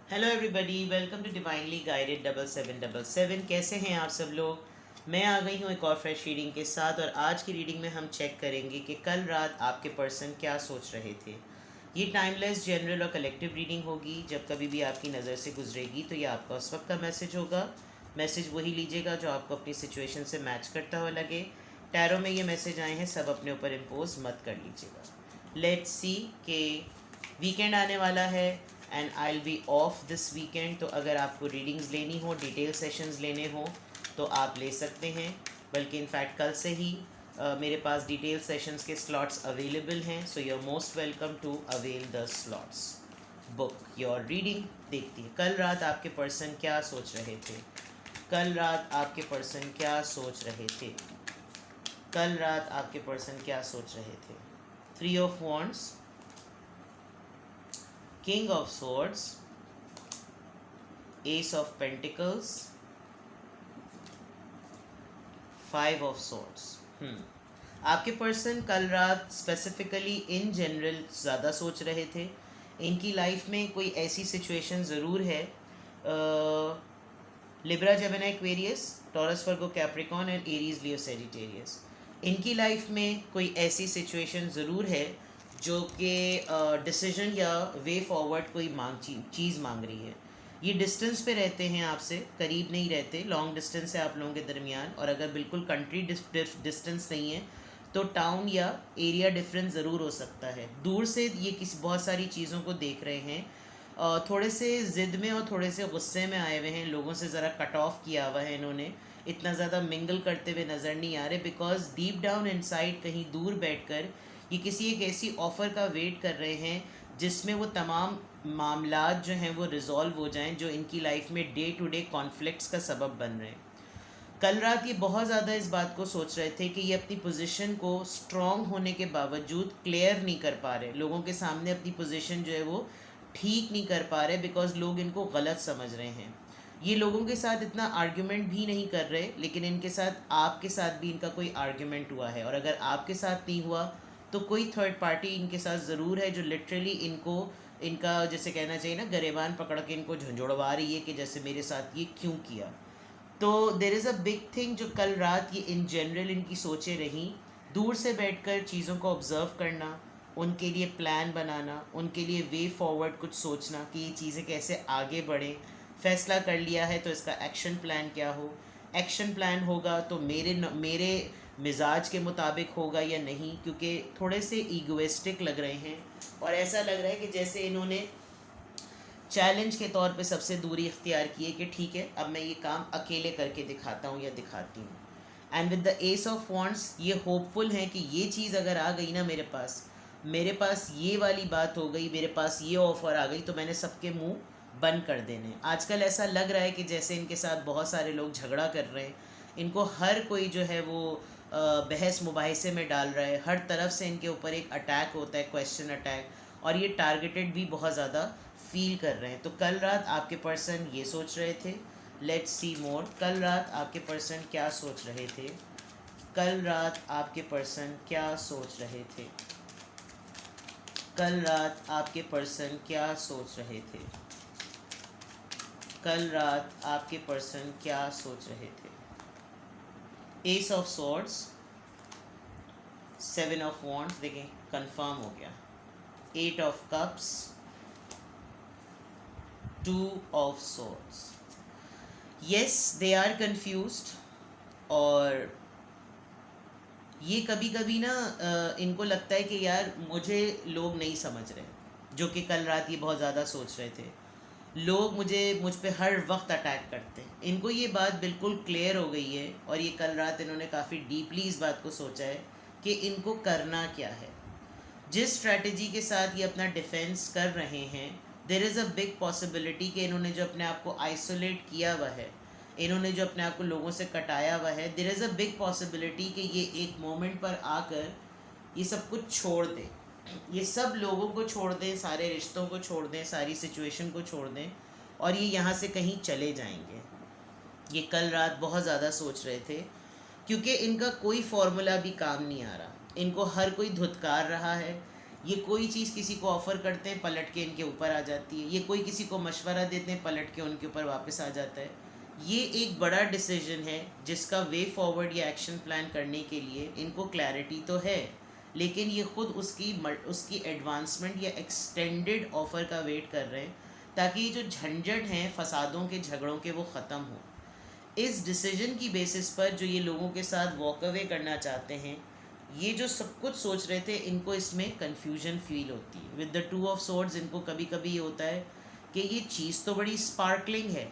Hello everybody, welcome to divinely guided 7777। कैसे हैं आप सब लोग। मैं आ गई हूँ एक और फ्रेश रीडिंग के साथ, और आज की रीडिंग में हम चेक करेंगे कि कल रात आपके पर्सन क्या सोच रहे थे। ये टाइमलेस, जनरल और कलेक्टिव रीडिंग होगी। जब कभी भी आपकी नज़र से गुजरेगी तो ये आपका उस वक्त का मैसेज होगा। मैसेज वही लीजिएगा जो आपको अपनी सिचुएशन से मैच करता हुआ लगे। टैरो में ये मैसेज आए हैं, सब अपने ऊपर इम्पोज मत कर लीजिएगा। लेट्स सी के वीकेंड आने वाला है and I will be of this weekend. तो अगर आपको रीडिंग्स लेनी हो, डिटेल सेशंस लेने हो तो आप ले सकते हैं। बल्कि इनफैक्ट कल से ही मेरे पास डिटेल सेशंस के स्लॉट्स अवेलेबल हैं। So you are most welcome to avail the slots. Book your reading. देखती है कल रात आपके पर्सन क्या सोच रहे थे। कल रात आपके पर्सन क्या सोच रहे थे। कल रात आपके पर्सन क्या सोच रहे थे। 3 of Wands, King of Swords, Ace of Pentacles, 5 of Swords। आपके पर्सन कल रात स्पेसिफिकली इन जनरल ज़्यादा सोच रहे थे। इनकी लाइफ में कोई ऐसी सिचुएशन ज़रूर है। Libra, Gemini, Aquarius, taurus, Virgo, Capricorn and Aries, Leo, Sagittarius. इनकी लाइफ में कोई ऐसी सिचुएशन ज़रूर है जो कि डिसीजन या वे फॉरवर्ड कोई चीज़ मांग रही है। ये डिस्टेंस पे रहते हैं आपसे, करीब नहीं रहते। लॉन्ग डिस्टेंस है आप लोगों के दरमियान, और अगर बिल्कुल कंट्री डिस्टेंस नहीं है तो टाउन या एरिया डिफरेंस ज़रूर हो सकता है। दूर से ये किसी बहुत सारी चीज़ों को देख रहे हैं। थोड़े से ज़िद में और थोड़े से गुस्से में आए हुए हैं। लोगों से ज़रा कट ऑफ किया हुआ है इन्होंने। इतना ज़्यादा मिंगल करते हुए नज़र नहीं आ रहे, बिकॉज डीप डाउन इनसाइड कहीं दूर बैठकर ये किसी एक ऐसी ऑफ़र का वेट कर रहे हैं जिसमें वो तमाम मामलात जो हैं वो रिज़ॉल्व हो जाएं, जो इनकी लाइफ में डे टू डे कॉन्फ्लिक्ट्स का सबब बन रहे हैं। कल रात ये बहुत ज़्यादा इस बात को सोच रहे थे कि ये अपनी पोजीशन को स्ट्रॉन्ग होने के बावजूद क्लियर नहीं कर पा रहे। लोगों के सामने अपनी पोजीशन जो है वो ठीक नहीं कर पा रहे, बिकॉज लोग इनको गलत समझ रहे हैं। ये लोगों के साथ इतना आर्ग्यूमेंट भी नहीं कर रहे, लेकिन इनके साथ आपके साथ भी इनका कोई आर्ग्यूमेंट हुआ है। और अगर आपके साथ नहीं हुआ तो कोई थर्ड पार्टी इनके साथ ज़रूर है जो लिटरली इनको, इनका जैसे कहना चाहिए ना, गरेबान पकड़ के इनको झंझोड़वा रही है कि जैसे मेरे साथ ये क्यों किया। तो there is a big thing जो कल रात ये इन जनरल इनकी सोचें रहीं। दूर से बैठकर चीज़ों को ऑब्ज़र्व करना, उनके लिए प्लान बनाना, उनके लिए वे फॉरवर्ड कुछ सोचना कि ये चीज़ें कैसे आगे बढ़ें। फ़ैसला कर लिया है तो इसका एक्शन प्लान क्या हो। एक्शन प्लान होगा तो मेरे मिजाज के मुताबिक होगा या नहीं, क्योंकि थोड़े से ईगोइस्टिक लग रहे हैं। और ऐसा लग रहा है कि जैसे इन्होंने चैलेंज के तौर पे सबसे दूरी इख्तियार की है कि ठीक है, अब मैं ये काम अकेले करके दिखाता हूँ या दिखाती हूँ। And with the S of wants ये होपफुल हैं कि ये चीज़ अगर आ गई ना मेरे पास ये वाली बात हो गई, मेरे पास ये ऑफ़र आ गई, तो मैंने सबके मुंह बंद कर देने। आजकल ऐसा लग रहा है कि जैसे इनके साथ बहुत सारे लोग झगड़ा कर रहे हैं। इनको हर कोई जो है वो बहस मुबाहिसे में डाल रहा है। हर तरफ से इनके ऊपर एक अटैक होता है, क्वेश्चन अटैक, और ये टारगेटेड भी बहुत ज़्यादा फील कर रहे हैं। तो कल रात आपके पर्सन ये सोच रहे थे। Let's see more. कल रात आपके पर्सन क्या सोच रहे थे। कल रात आपके पर्सन क्या सोच रहे थे। कल रात आपके पर्सन क्या सोच रहे थे। कल रात आपके पर्सन क्या सोच रहे थे। Ace of swords, 7 of wands, देखें कंफर्म हो गया। 8 of cups, 2 of swords. Yes, they are confused. और ये कभी कभी ना इनको लगता है कि यार मुझे लोग नहीं समझ रहे, जो कि कल रात ये बहुत ज़्यादा सोच रहे थे। लोग मुझ पे हर वक्त अटैक करते हैं। इनको ये बात बिल्कुल क्लियर हो गई है, और ये कल रात इन्होंने काफ़ी डीपली इस बात को सोचा है कि इनको करना क्या है। जिस स्ट्रैटेजी के साथ ये अपना डिफेंस कर रहे हैं, there is a big possibility कि इन्होंने जो अपने आप को आइसोलेट किया हुआ है, इन्होंने जो अपने आप को लोगों से कटाया हुआ है, there is a big possibility कि ये एक मोमेंट पर आकर ये सब कुछ छोड़ दें। ये सब लोगों को छोड़ दें, सारे रिश्तों को छोड़ दें, सारी सिचुएशन को छोड़ दें, और ये यहाँ से कहीं चले जाएंगे। ये कल रात बहुत ज़्यादा सोच रहे थे, क्योंकि इनका कोई फार्मूला भी काम नहीं आ रहा। इनको हर कोई धुतकार रहा है। ये कोई चीज़ किसी को ऑफ़र करते हैं, पलट के इनके ऊपर आ जाती है। ये कोई किसी को मशवरा देते हैं, पलट के उनके ऊपर वापस आ जाता है। ये एक बड़ा डिसीजन है जिसका वे फॉरवर्ड या एक्शन प्लान करने के लिए इनको क्लैरिटी तो है, लेकिन ये खुद उसकी एडवांसमेंट या एक्सटेंडेड ऑफ़र का वेट कर रहे हैं, ताकि ये जो झंझट हैं फसादों के, झगड़ों के, वो ख़त्म हो। इस डिसीजन की बेसिस पर जो ये लोगों के साथ वॉक अवे करना चाहते हैं, ये जो सब कुछ सोच रहे थे, इनको इसमें कन्फ्यूजन फील होती है। With the two of swords इनको कभी कभी ये होता है कि ये चीज़ तो बड़ी स्पार्कलिंग है,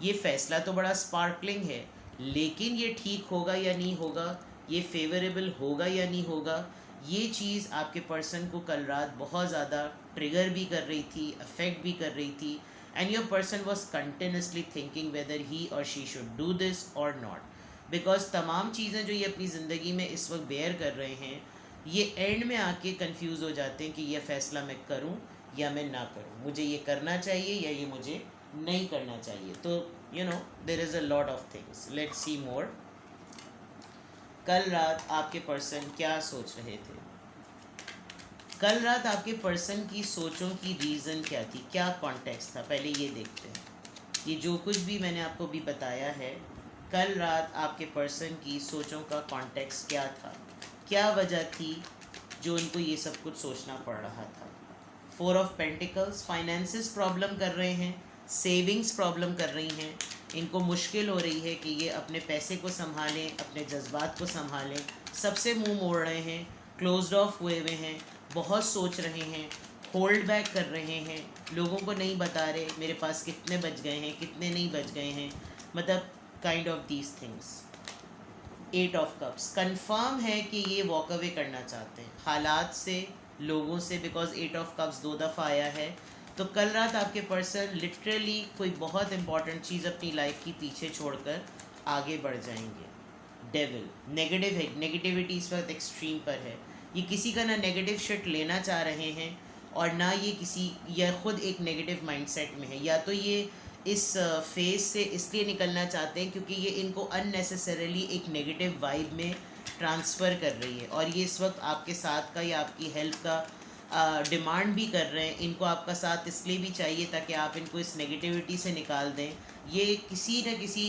ये फ़ैसला तो बड़ा स्पार्कलिंग है, लेकिन ये ठीक होगा या नहीं होगा, ये फेवरेबल होगा या नहीं होगा, ये चीज़ आपके पर्सन को कल रात बहुत ज़्यादा ट्रिगर भी कर रही थी, अफेक्ट भी कर रही थी, and your person was continuously thinking whether he or she should do this or not, because तमाम चीज़ें जो ये अपनी ज़िंदगी में इस वक्त बेयर कर रहे हैं, ये एंड में आके कंफ्यूज हो जाते हैं कि ये फ़ैसला मैं करूं या मैं ना करूं, मुझे ये करना चाहिए या ये मुझे नहीं करना चाहिए। तो you know there is a lot of things. Let's see more. कल रात आपके पर्सन क्या सोच रहे थे? कल रात आपके पर्सन की सोचों की रीज़न क्या थी, क्या कॉन्टेक्स्ट था, पहले ये देखते हैं। ये जो कुछ भी मैंने आपको भी बताया है, कल रात आपके पर्सन की सोचों का कॉन्टेक्स्ट क्या था, क्या वजह थी जो उनको ये सब कुछ सोचना पड़ रहा था। 4 ऑफ पेंटिकल्स, फाइनेंसिस प्रॉब्लम कर रहे हैं, सेविंग्स प्रॉब्लम कर रही हैं, इनको मुश्किल हो रही है कि ये अपने पैसे को संभालें, अपने जज्बात को संभालें, सबसे मुंह मोड़ रहे हैं, क्लोज्ड ऑफ हुए हुए हैं, बहुत सोच रहे हैं, होल्ड बैक कर रहे हैं, लोगों को नहीं बता रहे मेरे पास कितने बच गए हैं, कितने नहीं बच गए हैं, मतलब kind of these things. 8 of cups, confirm है कि ये वॉक अवे करना चाहते हैं हालात से, लोगों से, बिकॉज 8 ऑफ कप्स 2 दफ़ा आया है। तो कल रात आपके पर्सन लिटरली कोई बहुत इंपॉर्टेंट चीज़ अपनी लाइफ की पीछे छोड़कर आगे बढ़ जाएंगे। डेविल, नेगेटिव है, नेगेटिविटी इस वक्त एक्सट्रीम पर है। ये किसी का ना नेगेटिव शिट लेना चाह रहे हैं और ना ये किसी, या खुद एक नेगेटिव माइंडसेट में है, या तो ये इस फेज़ से इसलिए निकलना चाहते हैं क्योंकि ये इनको अननेसेसरीली एक नेगेटिव वाइब में ट्रांसफ़र कर रही है, और ये इस वक्त आपके साथ का या आपकी हेल्प का डिमांड भी कर रहे हैं। इनको आपका साथ इसलिए भी चाहिए ताकि आप इनको इस नेगेटिविटी से निकाल दें। ये किसी न किसी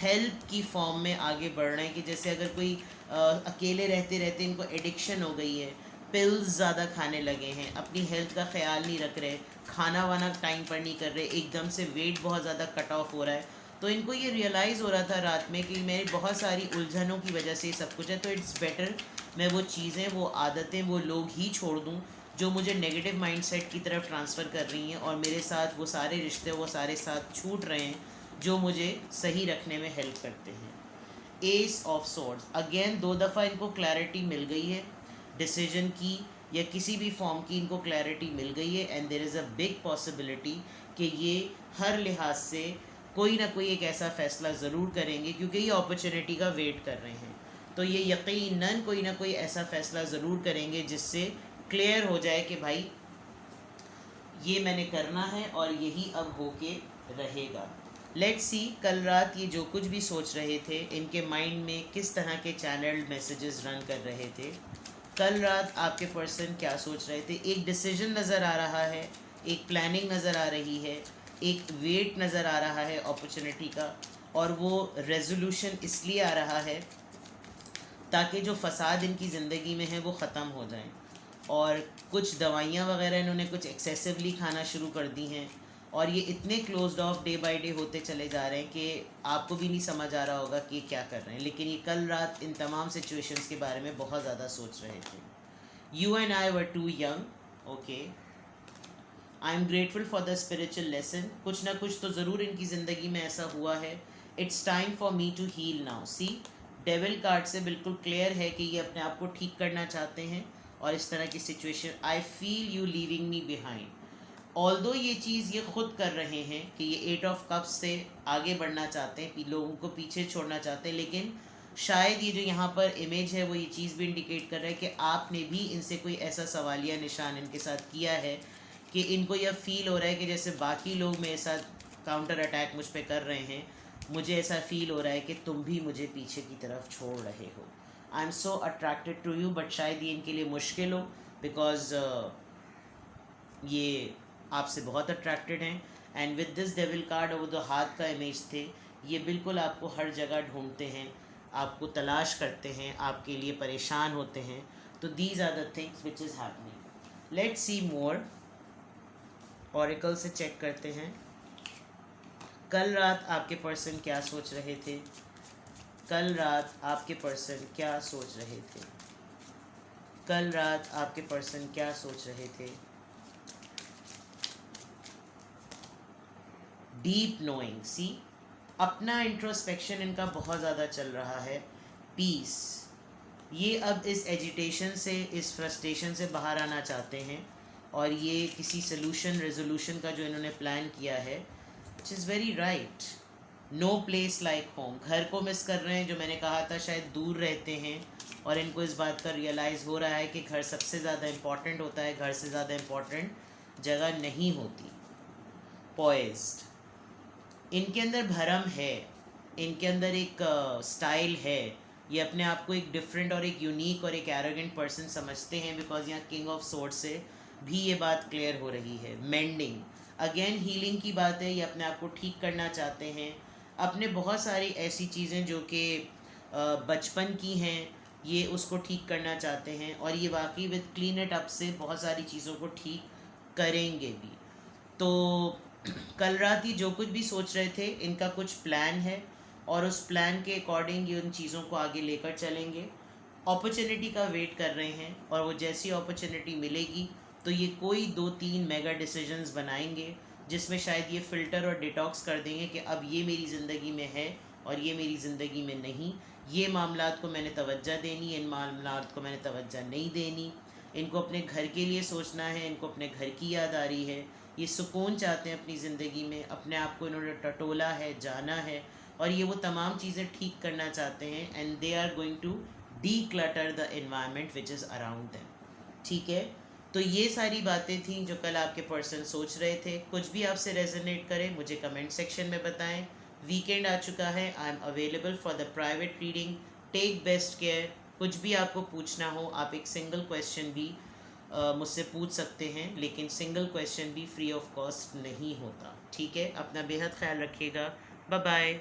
हेल्प की फॉर्म में आगे बढ़ रहे हैं कि जैसे अगर कोई अकेले रहते रहते इनको एडिक्शन हो गई है, पिल्स ज़्यादा खाने लगे हैं, अपनी हेल्थ का ख्याल नहीं रख रहे, खाना वाना टाइम पर नहीं कर रहे, एकदम से वेट बहुत ज़्यादा कट ऑफ हो रहा है। तो इनको ये रियलाइज़ हो रहा था रात में कि मेरी बहुत सारी उलझनों की वजह से ये सब कुछ है, तो इट्स बेटर मैं वो चीज़ें, वो आदतें, वो लोग ही छोड़ दूँ जो मुझे नेगेटिव माइंडसेट की तरफ ट्रांसफ़र कर रही हैं, और मेरे साथ वो सारे रिश्ते, वो सारे साथ छूट रहे हैं जो मुझे सही रखने में हेल्प करते हैं। एस ऑफ सोर्ड्स, अगेन 2 दफ़ा इनको क्लैरिटी मिल गई है, डिसीजन की या किसी भी फॉर्म की इनको क्लैरिटी मिल गई है, and there is a big possibility कि ये हर लिहाज से कोई ना कोई एक ऐसा फ़ैसला ज़रूर करेंगे, क्योंकि ये अपॉर्चुनिटी का वेट कर रहे हैं। तो ये यकीनन कोई ना कोई ऐसा फ़ैसला ज़रूर करेंगे जिससे क्लियर हो जाए कि भाई ये मैंने करना है और यही अब होके रहेगा। लेट्स सी कल रात ये जो कुछ भी सोच रहे थे, इनके माइंड में किस तरह के चैनल्ड मैसेजेस रन कर रहे थे। कल रात आपके पर्सन क्या सोच रहे थे? एक डिसीजन नज़र आ रहा है, एक प्लानिंग नज़र आ रही है, एक वेट नज़र आ रहा है अपॉर्चुनिटी का, और वो रेजोल्यूशन इसलिए आ रहा है ताकि जो फसाद इनकी ज़िंदगी में है वो ख़त्म हो जाए। और कुछ दवाइयाँ वगैरह इन्होंने कुछ एक्सेसिवली खाना शुरू कर दी हैं, और ये इतने closed of day by day होते चले जा रहे हैं कि आपको भी नहीं समझ आ रहा होगा कि ये क्या कर रहे हैं। लेकिन ये कल रात इन तमाम सिचुएशंस के बारे में बहुत ज़्यादा सोच रहे थे। You and I were too young, okay, I am grateful for the spiritual lesson. कुछ ना कुछ तो ज़रूर इनकी ज़िंदगी में ऐसा हुआ है। It's time for me to heal now. See, devil card से बिल्कुल क्लियर है कि ये अपने आप को ठीक करना चाहते हैं, और इस तरह की situation, I feel you leaving me behind. Although ये चीज़ ये खुद कर रहे हैं कि ये 8 ऑफ कप्स से आगे बढ़ना चाहते हैं, लोगों को पीछे छोड़ना चाहते हैं, लेकिन शायद ये जो यहाँ पर इमेज है वो ये चीज़ भी इंडिकेट कर रहा है कि आपने भी इनसे कोई ऐसा सवालिया निशान इनके साथ किया है कि इनको यह फील हो रहा है कि जैसे बाकी लोग मेरे साथ काउंटर अटैक मुझ पर कर रहे हैं, मुझे ऐसा फील हो रहा है कि तुम भी मुझे पीछे की तरफ छोड़ रहे हो। I am so attracted to you, but शायद ये इनके लिए मुश्किल हो, बिकॉज ये आपसे बहुत अट्रैक्टेड हैं। And with this devil card और जो हाथ का इमेज थे, ये बिल्कुल आपको हर जगह ढूंढते हैं, आपको तलाश करते हैं, आपके लिए परेशान होते हैं। तो these are the things which is happening. Let's see more. Oracle से चेक करते हैं कल रात आपके पर्सन क्या सोच रहे थे। कल रात आपके पर्सन क्या सोच रहे थे। कल रात आपके पर्सन क्या सोच रहे थे। डीप नोइंग, सी अपना इंट्रोस्पेक्शन इनका बहुत ज़्यादा चल रहा है। पीस, ये अब इस एजिटेशन से, इस फ्रस्ट्रेशन से बाहर आना चाहते हैं, और ये किसी सोल्यूशन रेजोल्यूशन का जो इन्होंने प्लान किया है, which is very right. No place like home, घर को मिस कर रहे हैं। जो मैंने कहा था, शायद दूर रहते हैं और इनको इस बात का रियलाइज़ हो रहा है कि घर सबसे ज़्यादा इम्पॉर्टेंट होता है, घर से ज़्यादा इम्पॉर्टेंट जगह नहीं होती। पॉइज्ड, इनके अंदर भरम है, इनके अंदर एक स्टाइल है। ये अपने आप को एक डिफरेंट और एक यूनिक और एक एरोगेंट पर्सन समझते हैं, बिकॉज यहाँ किंग ऑफ सोर्ड से भी ये बात क्लियर हो रही है। मेंडिंग, अगेन हीलिंग की बात है। ये अपने आप को ठीक करना चाहते हैं, अपने बहुत सारी ऐसी चीज़ें जो कि बचपन की हैं, ये उसको ठीक करना चाहते हैं, और ये वाकई विद क्लीन इट अप से बहुत सारी चीज़ों को ठीक करेंगे भी। तो कल रात ही जो कुछ भी सोच रहे थे, इनका कुछ प्लान है, और उस प्लान के अकॉर्डिंग ये उन चीज़ों को आगे लेकर चलेंगे। अपॉर्चुनिटी का वेट कर रहे हैं, और वो जैसी अपॉर्चुनिटी मिलेगी तो ये कोई 2-3 मेगा डिसीजंस बनाएंगे, जिसमें शायद ये फ़िल्टर और डिटॉक्स कर देंगे कि अब ये मेरी ज़िंदगी में है और ये मेरी ज़िंदगी में नहीं। ये मामलात को मैंने तवज्जो देनी, इन मामलात को मैंने तवज्जो नहीं देनी। इनको अपने घर के लिए सोचना है, इनको अपने घर की याद आ रही है, ये सुकून चाहते हैं अपनी ज़िंदगी में, अपने आप को इन्होंने टटोला है, जाना है, और ये वो तमाम चीज़ें ठीक करना चाहते हैं। And they are going to declutter the environment which is around them. ठीक है, तो ये सारी बातें थी जो कल आपके पर्सन सोच रहे थे। कुछ भी आपसे रेजोनेट करे मुझे कमेंट सेक्शन में बताएं। वीकेंड आ चुका है, I am available for the private reading. Take best care. कुछ भी आपको पूछना हो, आप एक सिंगल क्वेश्चन भी मुझसे पूछ सकते हैं, लेकिन सिंगल क्वेश्चन भी फ्री ऑफ कॉस्ट नहीं होता। ठीक है, अपना बेहद ख्याल रखिएगा। Bye bye.